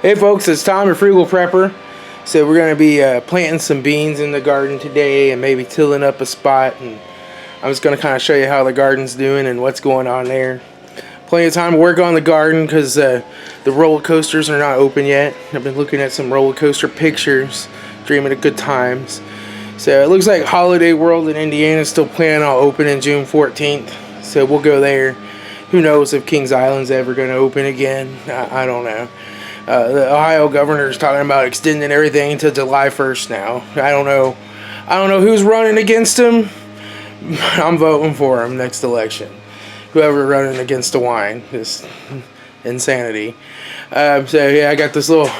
Hey folks, it's Tom, your Frugal Prepper. So we're going to be planting some beans in the garden today and maybe tilling up a spot. And I'm just going to kind of show you how the garden's doing and what's going on there. Plenty of time to work on the garden because the roller coasters are not open yet. I've been looking at some roller coaster pictures, dreaming of good times. So it looks like Holiday World in Indiana is still planning on opening June 14th. So we'll go there. Who knows if Kings Island's ever going to open again? I don't know. The Ohio governor is talking about extending everything to July 1st now. I don't know who's running against him. I'm voting for him next election. Whoever running against DeWine is insanity. So yeah, I got this little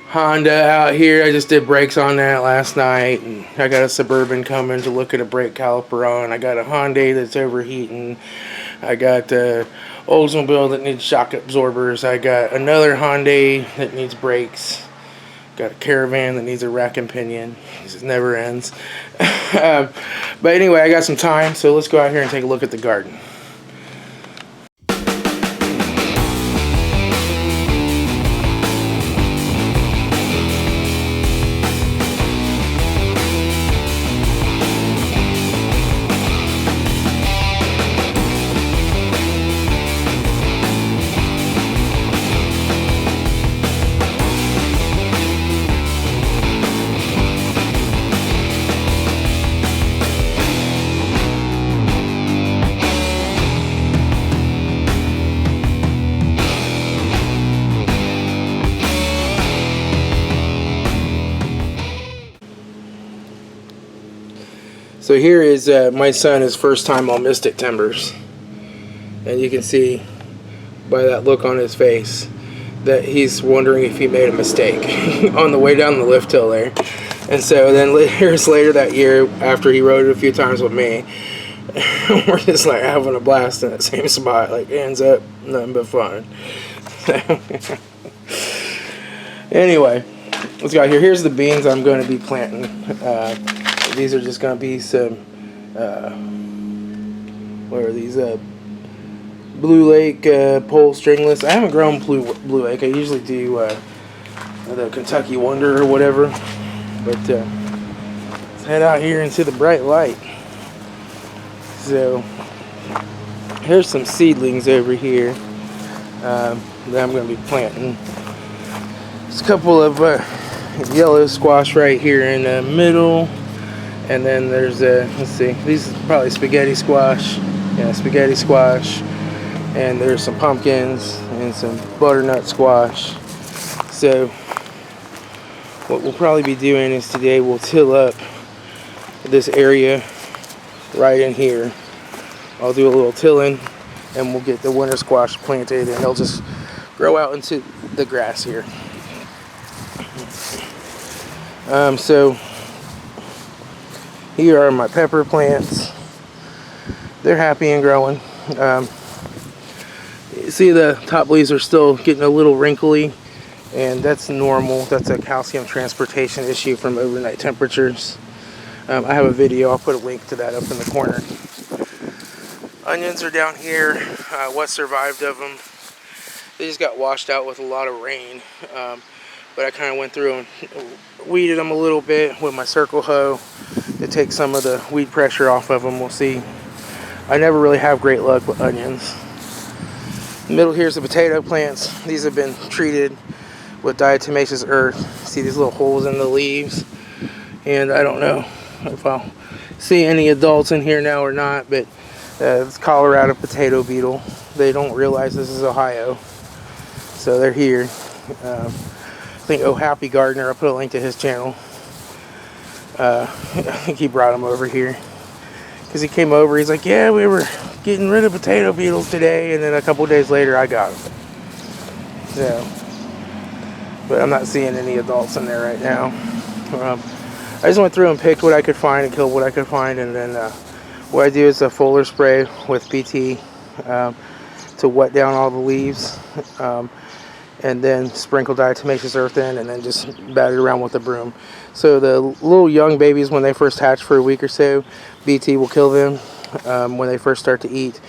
Honda out here. I just did brakes on that last night, and I got a Suburban coming to look at a brake caliper on. I got a Hyundai that's overheating. I got Oldsmobile that needs shock absorbers. I got another Hyundai that needs brakes. Got a Caravan that needs a rack and pinion. It never ends. But anyway, I got some time, so let's go out here and take a look at the garden. So here is my son, his first time on Mystic Timbers. And you can see by that look on his face that he's wondering if he made a mistake on the way down the lift hill there. And so then years later that year, after he rode it a few times with me, we're just like having a blast in that same spot. Like, ends up nothing but fun. Anyway, let's go out here. Here's the beans I'm going to be planting. These are just going to be some, what are these, Blue Lake pole stringless. I haven't grown Blue Lake. I usually do the Kentucky Wonder or whatever. But let's head out here into the bright light. So here's some seedlings over here that I'm going to be planting. There's a couple of yellow squash right here in the middle. And then there's let's see, these are probably spaghetti squash. Yeah, spaghetti squash. And there's some pumpkins and some butternut squash. So what we'll probably be doing is today we'll till up this area right in here. I'll do a little tilling and we'll get the winter squash planted and they'll just grow out into the grass here. So here are my pepper plants. They're happy and growing. You see the top leaves are still getting a little wrinkly, and that's normal. That's a calcium transportation issue from overnight temperatures. I have a video. I'll put a link to that up in the corner. Onions are down here. What survived of them. They just got washed out with a lot of rain. But I kind of went through and weeded them a little bit with my circle hoe to take some of the weed pressure off of them. We'll see. I never really have great luck with onions. In the middle here's the potato plants. These have been treated with diatomaceous earth. See these little holes in the leaves? And I don't know if I'll see any adults in here now or not, but it's Colorado potato beetle. They don't realize this is Ohio, so they're here. I think Oh Happy Gardener, I'll put a link to his channel. I think he brought them over here because he came over, he's like, yeah, we were getting rid of potato beetles today, and then a couple days later I got them. So, but I'm not seeing any adults in there right now. I just went through and picked what I could find and killed what I could find, and then what I do is a foliar spray with BT to wet down all the leaves. And then sprinkle diatomaceous earth in, and then just bat it around with a broom. So the little young babies, when they first hatch for a week or so, BT will kill them when they first start to eat,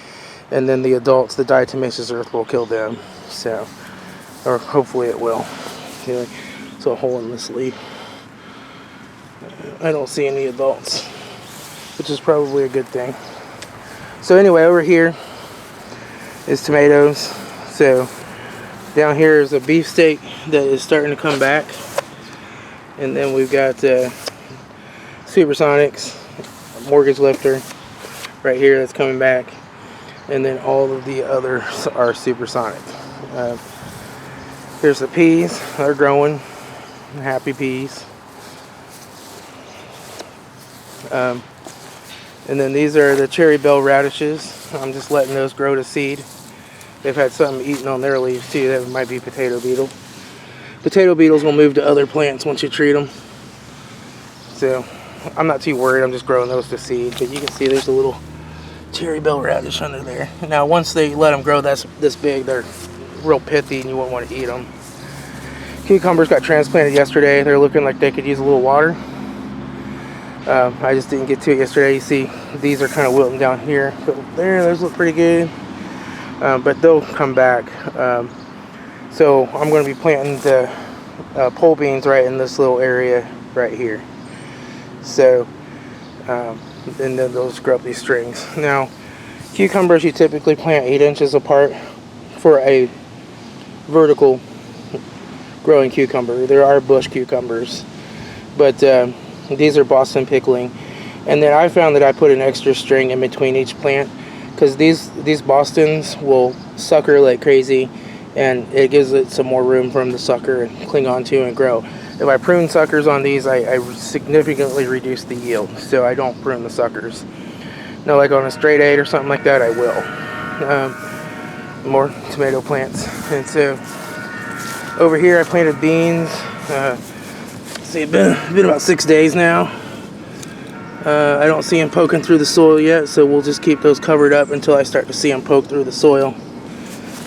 and then the adults, the diatomaceous earth will kill them. So or hopefully it will. Okay, so a hole in this leaf. I don't see any adults, which is probably a good thing. So anyway, over here is tomatoes. So down here is a beefsteak that is starting to come back, and then we've got Supersonics, mortgage lifter right here that's coming back, and then all of the others are supersonic. Here's the peas. They're growing. Happy peas. And then these are the cherry bell radishes. I'm just letting those grow to seed. They've had something eaten on their leaves too. That might be potato beetle. Potato beetles will move to other plants once you treat them. So I'm not too worried. I'm just growing those to seed. But you can see there's a little cherry bell radish under there. Now once they let them grow this big, they're real pithy and you won't want to eat them. Cucumbers got transplanted yesterday. They're looking like they could use a little water. I just didn't get to it yesterday. You see these are kind of wilting down here, but those look pretty good. But they'll come back. So I'm going to be planting the pole beans right in this little area right here. So and then they'll just grow up these strings. Now cucumbers you typically plant 8 inches apart for a vertical growing cucumber. There are bush cucumbers, but these are Boston pickling. And then I found that I put an extra string in between each plant because these Bostons will sucker like crazy, and it gives it some more room for them to sucker and cling on to and grow. If I prune suckers on these, I significantly reduce the yield, so I don't prune the suckers. Now, like on a straight 8 or something like that, I will. More tomato plants. And so over here I planted beans. See, it's been about 6 days now. I don't see them poking through the soil yet, so we'll just keep those covered up until I start to see them poke through the soil.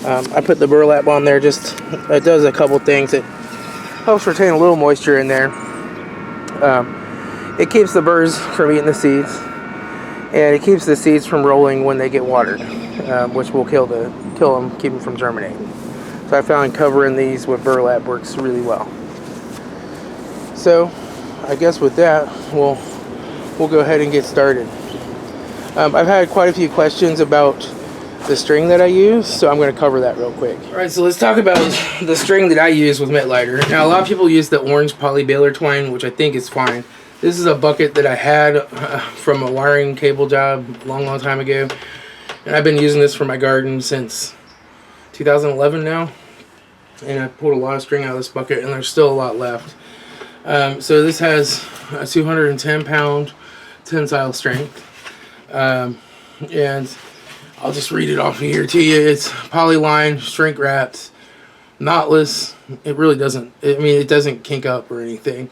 I put the burlap on there. It does a couple things. It helps retain a little moisture in there. It keeps the birds from eating the seeds, and it keeps the seeds from rolling when they get watered, which will kill them, keep them from germinating. So I found covering these with burlap works really well. So I guess with that, we'll go ahead and get started. I've had quite a few questions about the string that I use, so I'm going to cover that real quick. Alright, so let's talk about the string that I use with mitt lighter. Now, a lot of people use the orange poly baler twine, which I think is fine. This is a bucket that I had from a wiring cable job a long time ago, and I've been using this for my garden since 2011 now, and I pulled a lot of string out of this bucket, and there's still a lot left. So this has a 210 pound tensile strength, and I'll just read it off here to you. It's polyline, shrink wrapped, knotless. It really doesn't, it doesn't kink up or anything.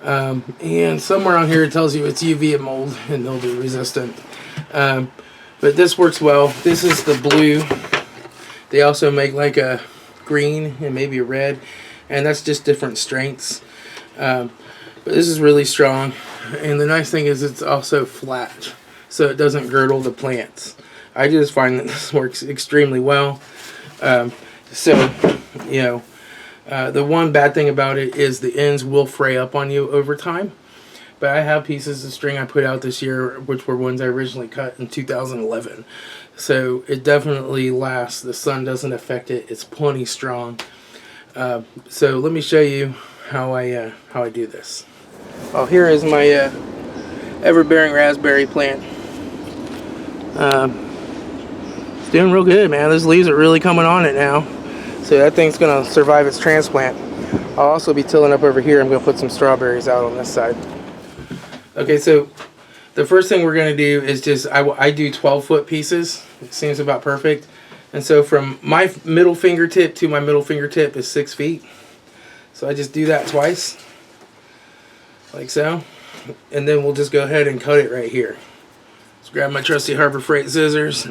And somewhere on here it tells you it's UV and mold and mildew resistant. But this works well. This is the blue. They also make like a green and maybe a red, and that's just different strengths. But this is really strong, and the nice thing is it's also flat, so it doesn't girdle the plants. I just find that this works extremely well. The one bad thing about it is the ends will fray up on you over time. But I have pieces of string I put out this year, which were ones I originally cut in 2011. So it definitely lasts. The sun doesn't affect it. It's plenty strong. So let me show you how I do this. Oh, here is my ever-bearing raspberry plant. It's doing real good, man. Those leaves are really coming on it now. So that thing's gonna survive its transplant. I'll also be tilling up over here. I'm gonna put some strawberries out on this side. Okay, so the first thing we're gonna do is just, I do 12-foot pieces. It seems about perfect. And so from my middle fingertip to my middle fingertip is 6 feet. So I just do that twice, like so. And then we'll just go ahead and cut it right here. Let's grab my trusty Harbor Freight scissors.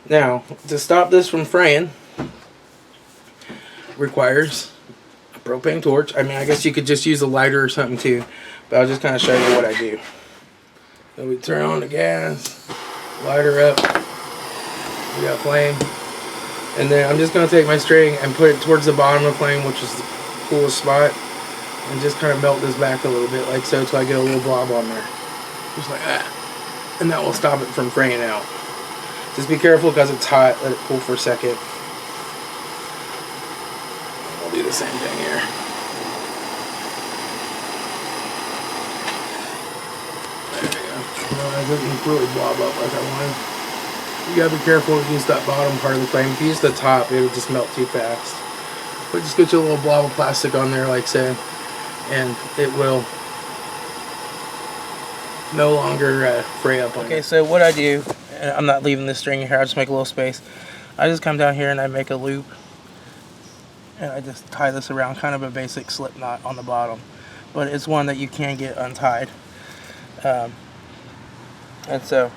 Now, to stop this from fraying, requires a propane torch. I mean, I guess you could just use a lighter or something too, but I'll just kind of show you what I do. So we turn on the gas, lighter up, we got flame, And then I'm just going to take my string and put it towards the bottom of the flame, which is the coolest spot, and just kind of melt this back a little bit like so till I get a little blob on there. Just like that. And that will stop it from fraying out. Just be careful because it's hot. Let it cool for a second. We'll do the same thing here. There we go. Well, it doesn't really blob up like I wanted. You gotta be careful when you use that bottom part of the flame. If you use the top, it'll just melt too fast. But just get you a little blob of plastic on there, like so, and it will no longer fray up on. Okay, so what I do, and I'm not leaving this string here, I just make a little space. I just come down here and I make a loop, and I just tie this around, kind of a basic slip knot on the bottom, but it's one that you can get untied. And so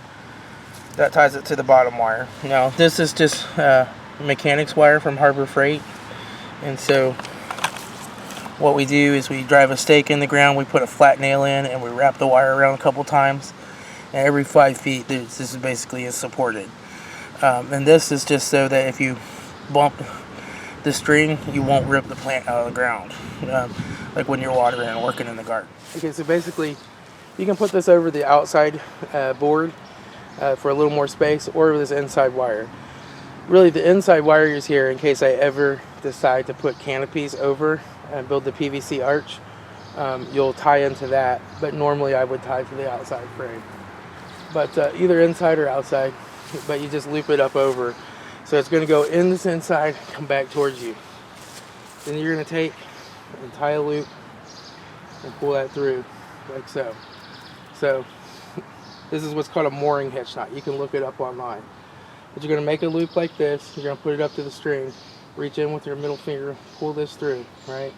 that ties it to the bottom wire. Now this is just mechanics wire from Harbor Freight, and so what we do is we drive a stake in the ground, we put a flat nail in, and we wrap the wire around a couple times, and every 5 feet this is basically is supported. And this is just so that if you bump the string, you won't rip the plant out of the ground, like when you're watering and working in the garden. Okay, so basically you can put this over the outside board for a little more space, or this inside wire. Really, the inside wire is here in case I ever decide to put canopies over and build the PVC arch. You'll tie into that, but normally I would tie to the outside frame. But either inside or outside, but you just loop it up over. So it's going to go in this inside, come back towards you. Then you're going to take and tie a loop and pull that through, like so. So this is what's called a mooring hitch knot. You can look it up online. But you're going to make a loop like this. You're going to put it up to the string. Reach in with your middle finger, pull this through, right?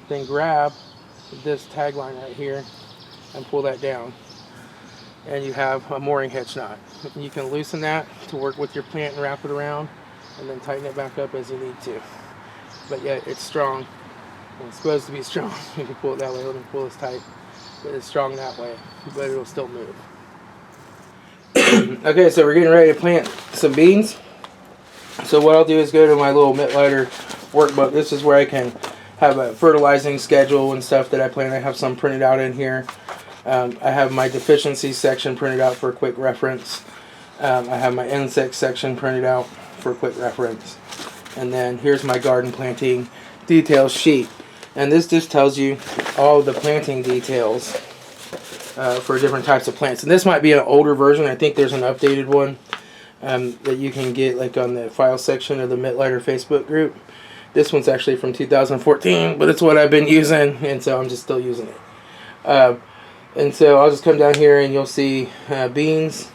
Then grab this tag line right here and pull that down. And you have a mooring hitch knot. You can loosen that to work with your plant and wrap it around, and then tighten it back up as you need to. But yeah, it's strong. It's supposed to be strong. You can pull it that way, let me pull this tight. But it's strong that way, but it'll still move. Okay, so we're getting ready to plant some beans. So what I'll do is go to my little Mittlighter workbook. This is where I can have a fertilizing schedule and stuff that I plan. I have some printed out in here. I have my deficiency section printed out for a quick reference. I have my insect section printed out for a quick reference. And then here's my garden planting details sheet. And this just tells you all the planting details for different types of plants. And this might be an older version. I think there's an updated one that you can get like on the file section of the Mittlighter Facebook group. This one's actually from 2014, but it's what I've been using, and so I'm just still using it. And so I'll just come down here and you'll see beans,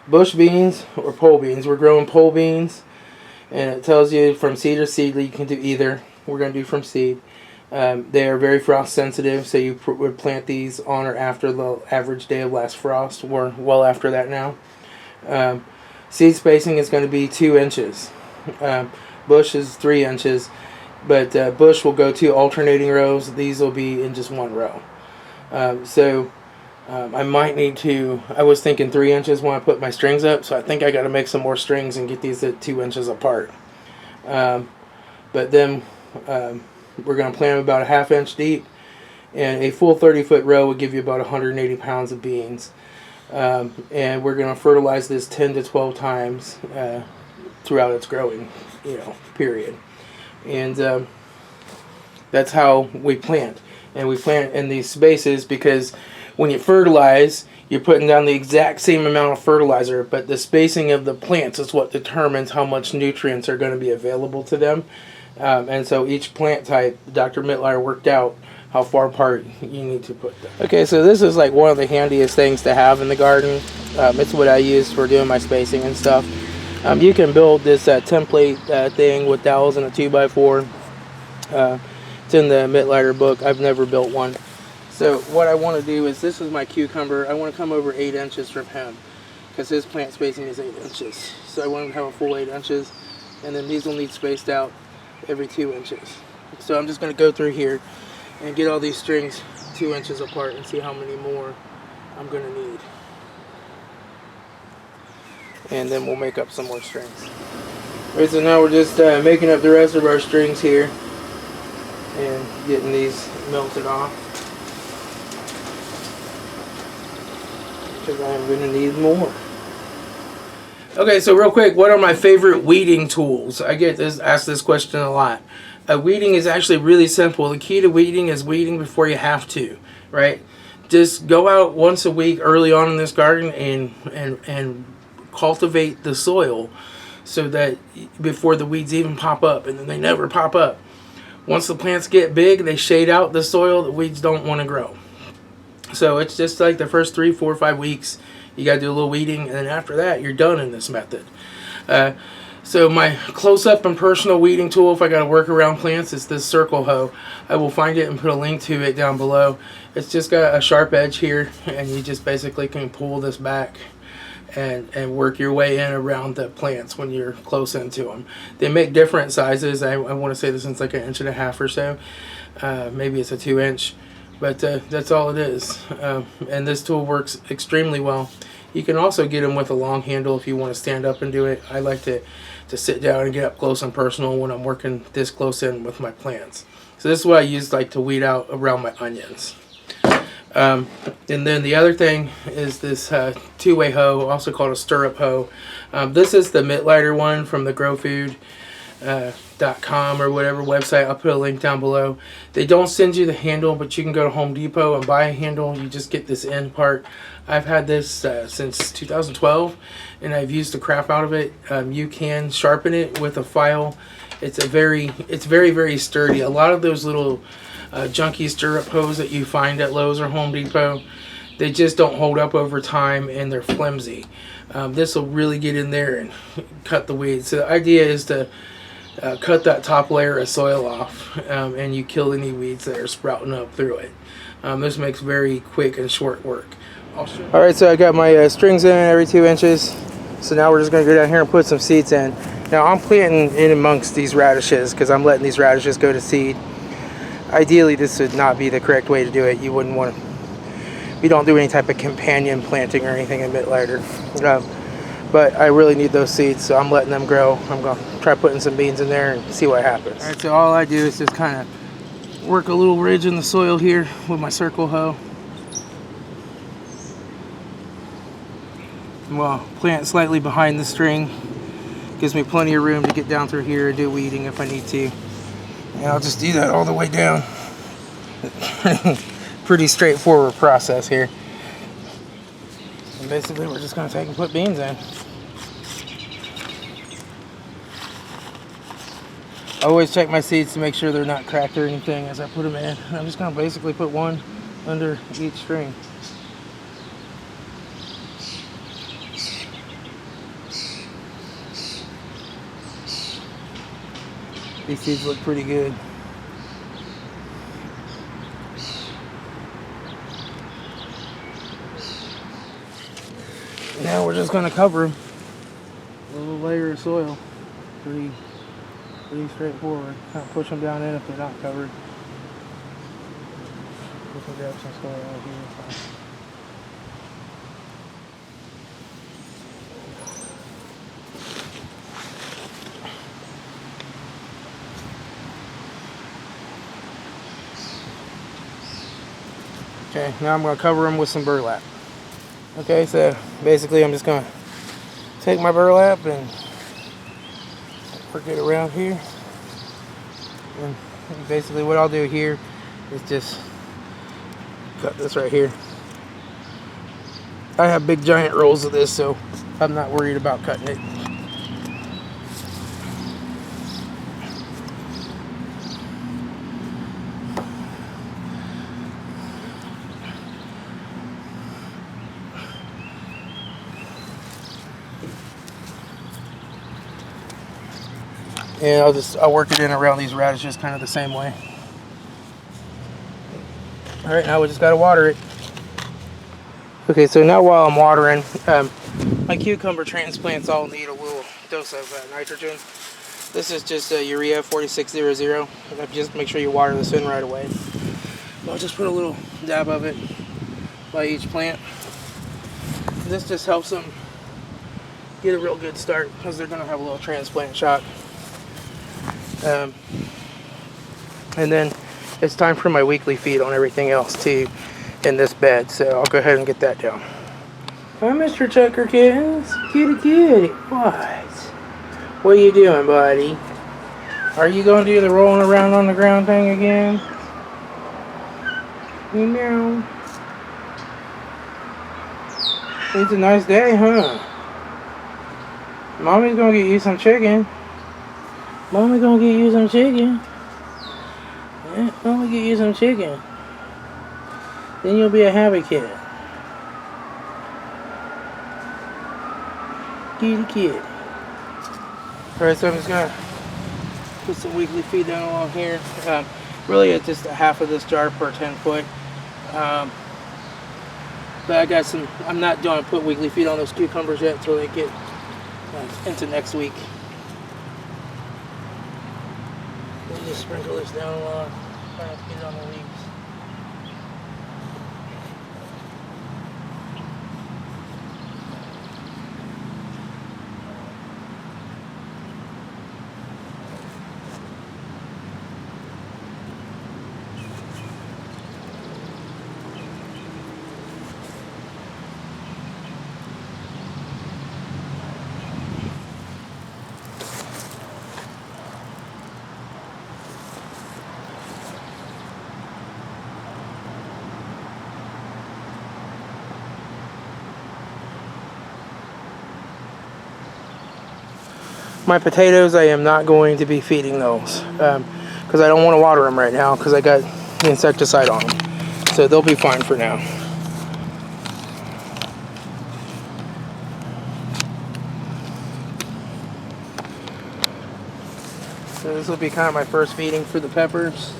bush beans or pole beans. We're growing pole beans, and it tells you from seed or seedly. You can do either. We're going to do from seed. They are very frost sensitive, so you would plant these on or after the average day of last frost, or well after that now. Seed spacing is going to be 2 inches. Bush is 3 inches, but bush will go 2 alternating rows. These will be in just 1 row. I might need to, I was thinking 3 inches when I put my strings up, so I think I got to make some more strings and get these at 2 inches apart. But then we're going to plant them about a 1/2 inch deep, and a full 30-foot row would give you about 180 pounds of beans. And we're going to fertilize this 10 to 12 times throughout its growing, period. And that's how we plant. And we plant in these spaces because when you fertilize, you're putting down the exact same amount of fertilizer, but the spacing of the plants is what determines how much nutrients are going to be available to them. And so each plant type, Dr. Mittlighter worked out how far apart you need to put them. Okay, so this is like one of the handiest things to have in the garden. It's what I use for doing my spacing and stuff. You can build this template thing with dowels and a 2x4. It's in the Mittlighter book. I've never built one. So what I want to do is, this is my cucumber. I want to come over 8 inches from him because his plant spacing is 8 inches. So I want him to have a full 8 inches, and then these will need spaced out every 2 inches. So I'm just going to go through here and get all these strings 2 inches apart and see how many more I'm going to need. And then we'll make up some more strings. Alright, so now we're just making up the rest of our strings here and getting these melted off, because I'm going to need more. Okay, so real quick, what are my favorite weeding tools? I get asked this question a lot. Weeding is actually really simple. The key to weeding is weeding before you have to, right? Just go out once a week early on in this garden and cultivate the soil, so that before the weeds even pop up, and then they never pop up. Once the plants get big, they shade out the soil, the weeds don't want to grow. So it's just like the first 3, 4, 5 weeks, you got to do a little weeding, and then after that, you're done in this method. So my close-up and personal weeding tool, if I got to work around plants, is this circle hoe. I will find it and put a link to it down below. It's just got a sharp edge here, and you just basically can pull this back and work your way in around the plants when you're close into them. They make different sizes. I want to say this one's like 1.5 inches or so. Maybe it's a 2-inch, but that's all it is. And this tool works extremely well. You can also get them with a long handle if you want to stand up and do it. I like to sit down and get up close and personal when I'm working this close in with my plants. So this is what I use like to weed out around my onions. And then the other thing is this two-way hoe, also called a stirrup hoe. This is the Mittlider one from the growfood.com or whatever website. I'll put a link down below. They don't send you the handle, but you can go to Home Depot and buy a handle. You just get this end part. I've had this since 2012, and I've used the crap out of it. You can sharpen it with a file. It's very, very sturdy. A lot of those little junky stirrup hoes that you find at Lowe's or Home Depot, they just don't hold up over time, and they're flimsy. This will really get in there and cut the weeds. So the idea is to cut that top layer of soil off, and you kill any weeds that are sprouting up through it. This makes very quick and short work. Alright, so I got my strings in every 2 inches. So now we're just going to go down here and put some seeds in. Now I'm planting in amongst these radishes because I'm letting these radishes go to seed. Ideally, this would not be the correct way to do it. You wouldn't want to. We don't do any type of companion planting or anything in Mittlider. But I really need those seeds, so I'm letting them grow. I'm going to try putting some beans in there and see what happens. Alright, so all I do is just kind of work a little ridge in the soil here with my circle hoe. Well, plant slightly behind the string. Gives me plenty of room to get down through here and do weeding if I need to. And I'll just do that all the way down. Pretty straightforward process here. And basically we're just going to take and put beans in. I always check my seeds to make sure they're not cracked or anything as I put them in. I'm just going to basically put one under each string. These seeds look pretty good. Now we're just going to cover them. A little layer of soil. Pretty straightforward. Kind of push them down in if they're not covered. We can grab some soil out here. Okay, now I'm going to cover them with some burlap. Okay, so basically I'm just going to take my burlap and work it around here. And basically what I'll do here is just cut this right here. I have big giant rolls of this, so I'm not worried about cutting it. And I'll work it in around these radishes kind of the same way. Alright, now we just got to water it. Okay, so now while I'm watering, my cucumber transplants all need a little dose of nitrogen. This is just urea 4600. Just make sure you water this in right away. I'll just put a little dab of it by each plant. This just helps them get a real good start because they're going to have a little transplant shock. And then it's time for my weekly feed on everything else too in this bed, so I'll go ahead and get that down. Hi, Mr. Tucker Kittens. Kitty kitty. What are you doing, buddy? Are you going to do the rolling around on the ground thing again? Meow. It's a nice day, huh? Mommy's gonna get you some chicken. Mommy gonna get you some chicken. Yeah, Mommy get you some chicken. Then you'll be a happy kid. Kitty kid. Alright, so I'm just gonna put some weekly feed down along here. Really, it's just a half of this jar per 10 foot. But I got some, I'm not going to put weekly feed on those cucumbers yet until they get into next week. We'll just sprinkle this down along, try not to get it on the leaves. My potatoes, I am not going to be feeding those because I don't want to water them right now because I got insecticide on them. So they'll be fine for now. So this will be kind of my first feeding for the peppers.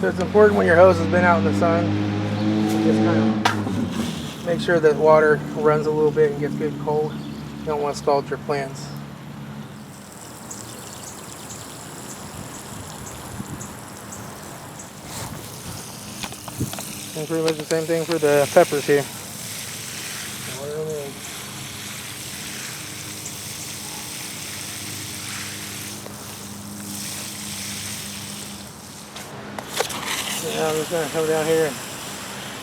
So it's important when your hose has been out in the sun, just kind of make sure that water runs a little bit and gets good cold. You don't want to scald your plants. And pretty much the same thing for the peppers here. Water them in. Now I'm just going to come down here and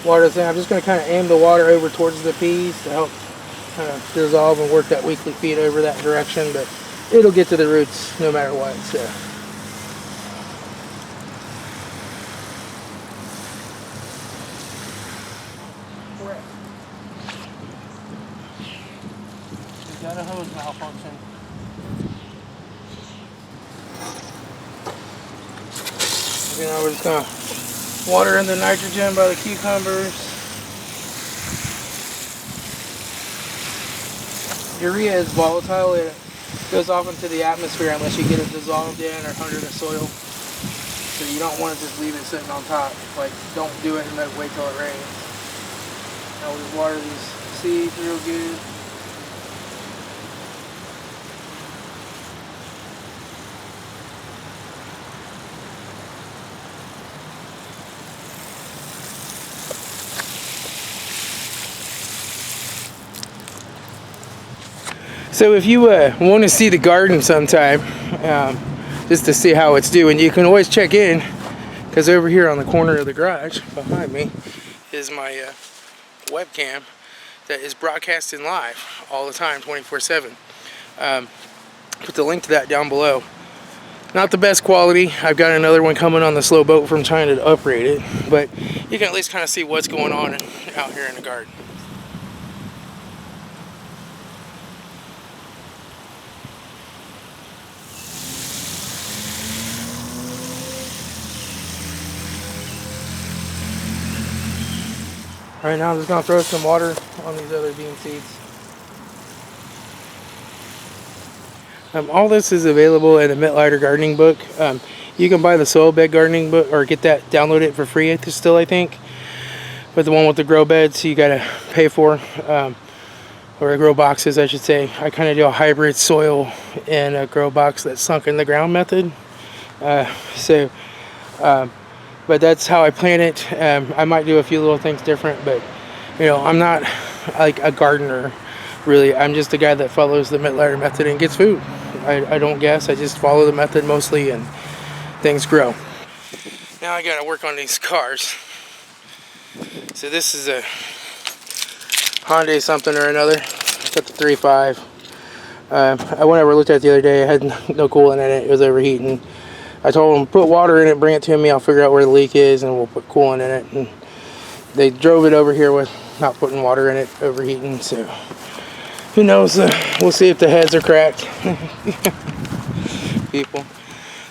water this in. I'm just going to kind of aim the water over towards the peas to help kind of dissolve and work that weekly feed over that direction, but it'll get to the roots no matter what. So. We've got a hose malfunction. You know, we're just going to water in the nitrogen by the cucumbers. Urea is volatile. It goes off into the atmosphere unless you get it dissolved in or under the soil. So you don't want to just leave it sitting on top. Like, don't do it and then wait till it rains. Now we'll just water these seeds real good. So if you want to see the garden sometime, just to see how it's doing, you can always check in, because over here on the corner of the garage behind me is my webcam that is broadcasting live all the time, 24/7. Put the link to that down below. Not the best quality. I've got another one coming on the slow boat from China to upgrade it, but you can at least kind of see what's going on out here in the garden. Right now I'm just going to throw some water on these other bean seeds. All this is available in the Mittlider gardening book. You can buy the soil bed gardening book or get that, download it for free still, I think. But the one with the grow beds, you gotta pay for, or grow boxes, I should say. I kind of do a hybrid soil and a grow box that's sunk in the ground method. But that's how I plant it. I might do a few little things different, but you know, I'm not like a gardener, really. I'm just a guy that follows the Mittlider method and gets food. I don't guess. I just follow the method mostly, and things grow. Now I gotta work on these cars. So this is a Hyundai something or another. It's got the 3.5. I went over and looked at it the other day. It had no coolant in it. It was overheating. I told them, put water in it, bring it to me. I'll figure out where the leak is, and we'll put coolant in it. And they drove it over here with not putting water in it, overheating. So who knows? We'll see if the heads are cracked. People.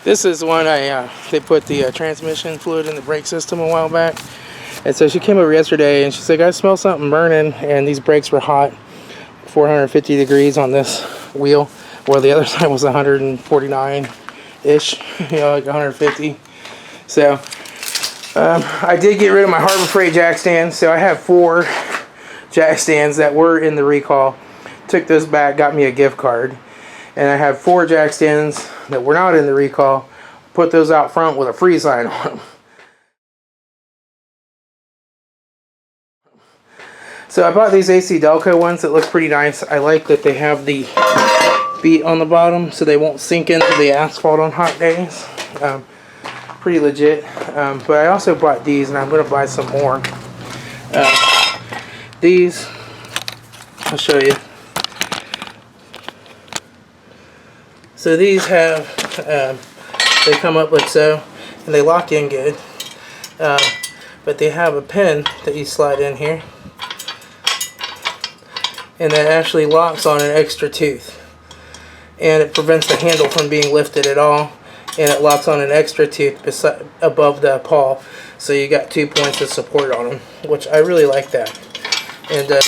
This is one they put the transmission fluid in the brake system a while back. And so she came over yesterday and she's like, I smell something burning, and these brakes were hot, 450 degrees on this wheel, where the other side was 149-ish, you know, like 150. So I did get rid of my Harbor Freight jack stands. So I have 4 jack stands that were in the recall. Took this back, got me a gift card. And I have 4 jack stands that were not in the recall. Put those out front with a free sign on them. So I bought these AC Delco ones that look pretty nice. I like that they have the beat on the bottom so they won't sink into the asphalt on hot days. Pretty legit. But I also bought these, and I'm going to buy some more. These, I'll show you. So these have, they come up like so, and they lock in good. But they have a pin that you slide in here, and that actually locks on an extra tooth, and it prevents the handle from being lifted at all, and it locks on an extra tooth above the pawl, so you got 2 points of support on them, which I really like that. And the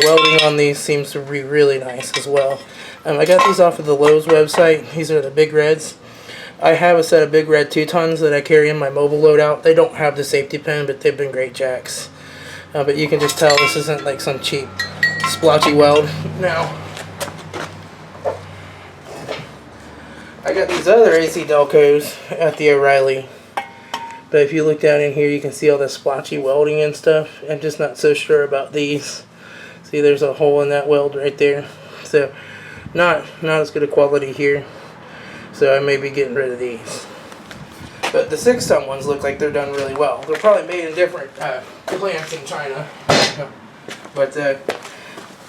welding on these seems to be really nice as well. I got these off of the Lowe's website. These are the Big Reds. I have a set of Big Red 2-tons that I carry in my mobile loadout. They don't have the safety pin, but they've been great jacks. But you can just tell this isn't like some cheap splotchy weld. Now, I got these other AC Delcos at the O'Reilly. But if you look down in here, you can see all the splotchy welding and stuff. I'm just not so sure about these. See, there's a hole in that weld right there. So, not as good a quality here. So I may be getting rid of these. But the 6-ton ones look like they're done really well. They're probably made in different plants in China. But I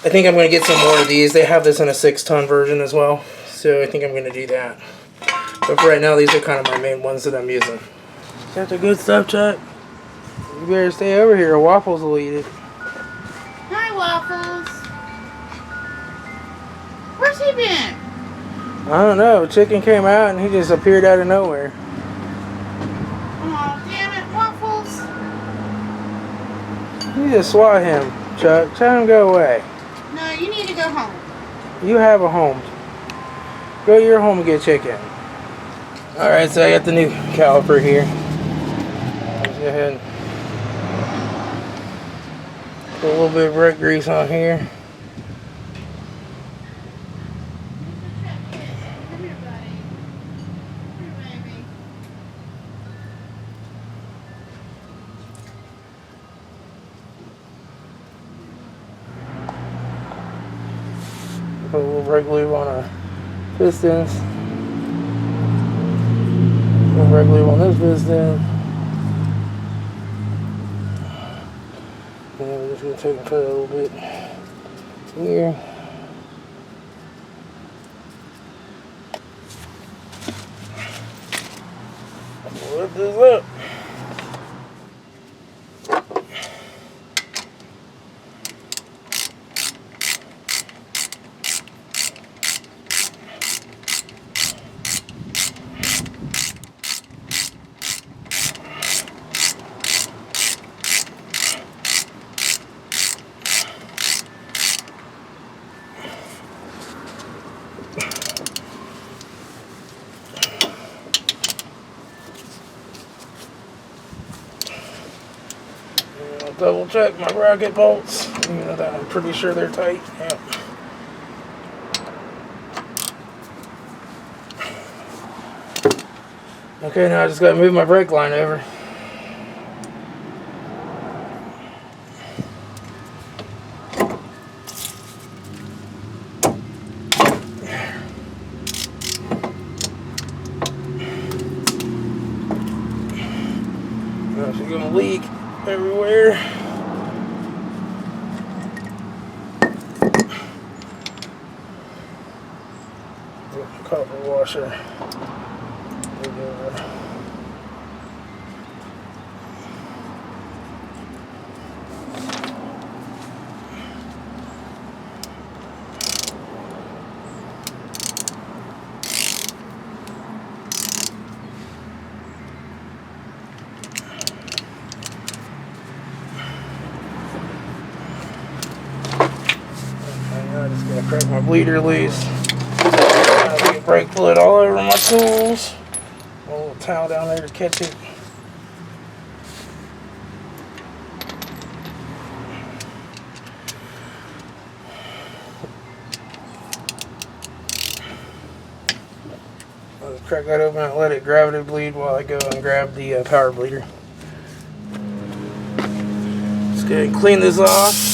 think I'm going to get some more of these. They have this in a 6-ton version as well. So I think I'm going to do that. But for right now, these are kind of my main ones that I'm using. Got the good stuff, Chuck. You better stay over here or Waffles will eat it. Hi, Waffles. Where's he been? I don't know. Chicken came out and he just appeared out of nowhere. Oh, damn it, Waffles. You just swat him, Chuck. Tell him to go away. No, you need to go home. You have a home. Go to your home and get chicken. Alright, so I got the new caliper here. Let's go ahead and put a little bit of brake grease on here. Put a little brake lube on our pistons. A little brake lube on this piston. And then we're just going to take and cut it a little bit here. Lift this up. I'll double check my bracket bolts. You know that I'm pretty sure they're tight. Yep. Okay, now I just gotta move my brake line over. It's gonna leak everywhere. Copper washer. I just gotta crack my bleeder loose. I get brake fluid all over my tools. A little towel down there to catch it. I'll just crack that open and let it gravity bleed while I go and grab the power bleeder. Just go ahead and clean this off.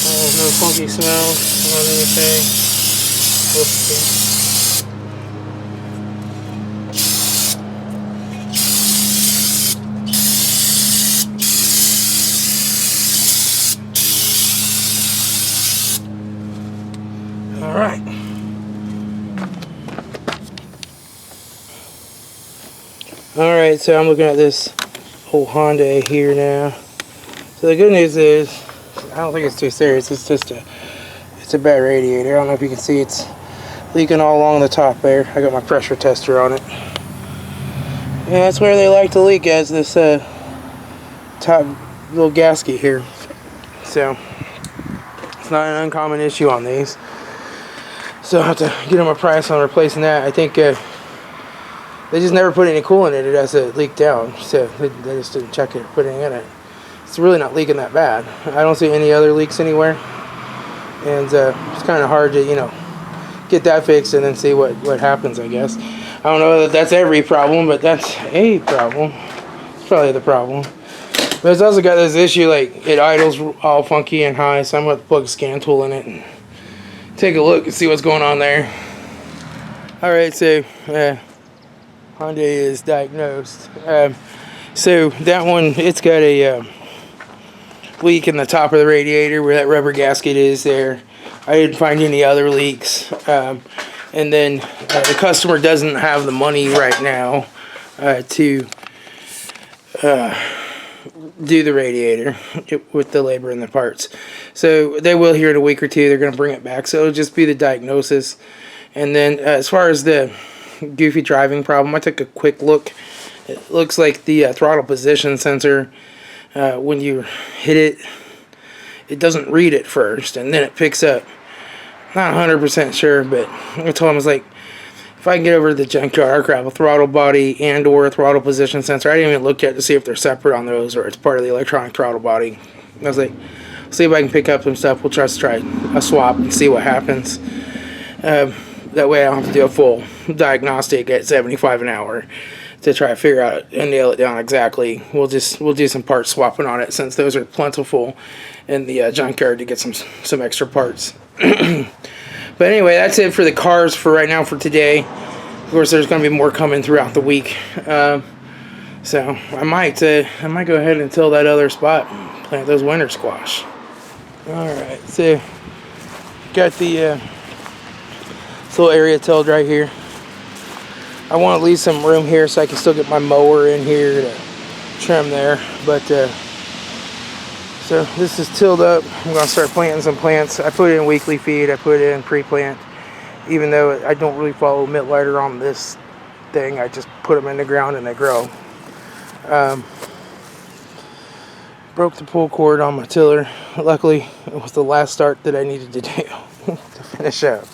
No funky smells on anything. All right. All right, so I'm looking at this whole Honda here now. So the good news is, I don't think it's too serious. It's just it's a bad radiator. I don't know if you can see it's leaking all along the top there. I got my pressure tester on it. And that's where they like to leak, as this top little gasket here. So it's not an uncommon issue on these. So I have to get them a price on replacing that. I think they just never put any coolant in it as it leaked down. So they just didn't check it or put anything in it. It's really not leaking that bad. I don't see any other leaks anywhere, and it's kind of hard to, you know, get that fixed and then see what happens, I guess. I don't know that that's every problem, but that's a problem. It's probably the problem. But it's also got this issue, like it idles all funky and high, so I'm going to plug a scan tool in it and take a look and see what's going on there. Alright, so Hyundai is diagnosed. So that one, it's got a leak in the top of the radiator where that rubber gasket is there. I didn't find any other leaks. And then the customer doesn't have the money right now to do the radiator with the labor and the parts. So they will here in a week or two. They're going to bring it back. So it'll just be the diagnosis. And then as far as the goofy driving problem, I took a quick look. It looks like the throttle position sensor, when you hit it, it doesn't read it first, and then it picks up. Not 100% sure, but I told him, I was like, if I can get over to the junkyard, grab a throttle body and or a throttle position sensor. I didn't even look at to see if they're separate on those or it's part of the electronic throttle body. I was like, see if I can pick up some stuff. We'll just try a swap and see what happens. That way I don't have to do a full diagnostic at 75 an hour to try to figure out and nail it down exactly. We'll do some part swapping on it, since those are plentiful in the junkyard, to get some extra parts. But anyway, that's it for the cars for right now for today. Of course, there's going to be more coming throughout the week. So I might go ahead and till that other spot, plant those winter squash. All right, so got the this little area tilled right here. I want to leave some room here so I can still get my mower in here to trim there. But so this is tilled up. I'm going to start planting some plants. I put in weekly feed. I put in pre-plant. Even though I don't really follow mitt lighter on this thing, I just put them in the ground and they grow. Broke the pull cord on my tiller. Luckily, it was the last start that I needed to do to finish up.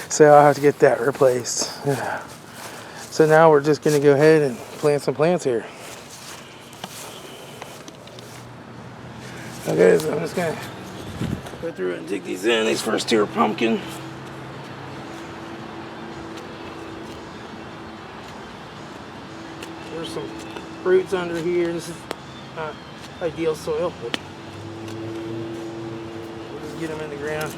So I'll have to get that replaced. So now we're just going to go ahead and plant some plants here. Okay, so I'm just gonna go through and dig these in. These first two are pumpkin. There's some fruits under here. This is not ideal soil, but we'll just get them in the ground.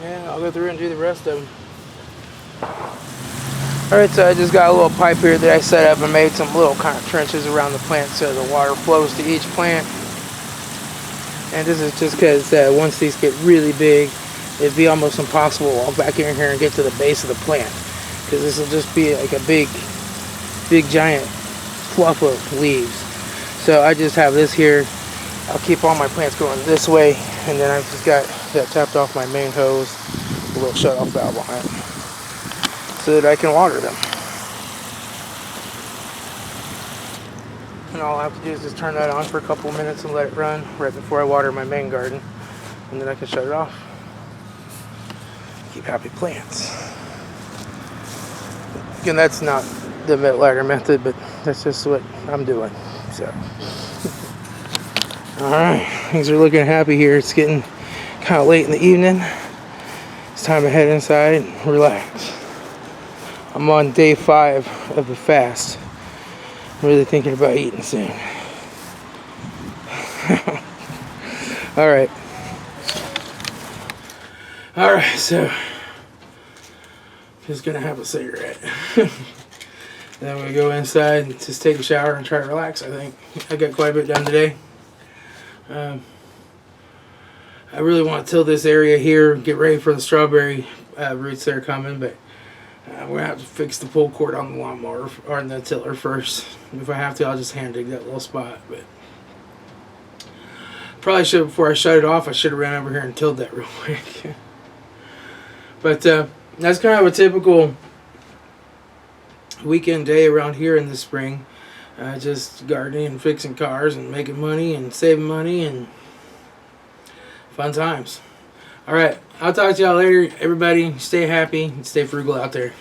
Yeah, I'll go through and do the rest of them. Alright, so I just got a little pipe here that I set up and made some little kind of trenches around the plant so the water flows to each plant. And this is just because once these get really big, it'd be almost impossible to walk back in here and get to the base of the plant. Because this will just be like a big giant fluff of leaves. So I just have this here. I'll keep all my plants going this way, and then I've just got that tapped off my main hose, a little shut-off valve on it, so that I can water them. And all I have to do is just turn that on for a couple of minutes and let it run right before I water my main garden, and then I can shut it off. Keep happy plants. Again, that's not the ladder method, but that's just what I'm doing. So, all right, things are looking happy here. It's getting kind of late in the evening. It's time to head inside and relax. I'm on day 5 of the fast. I'm really thinking about eating soon. All right, so just gonna have a cigarette. Then we go inside and just take a shower and try to relax. I think I got quite a bit done today. I really want to till this area here, get ready for the strawberry roots that are coming, but we're going to have to fix the pull cord on the lawnmower, or on the tiller first. If I have to, I'll just hand dig that little spot. But probably should, before I shut it off, I should have ran over here and tilled that real quick. But that's kind of a typical weekend day around here in the spring. Just gardening and fixing cars and making money and saving money and fun times. All right, I'll talk to y'all later. Everybody, stay happy and stay frugal out there.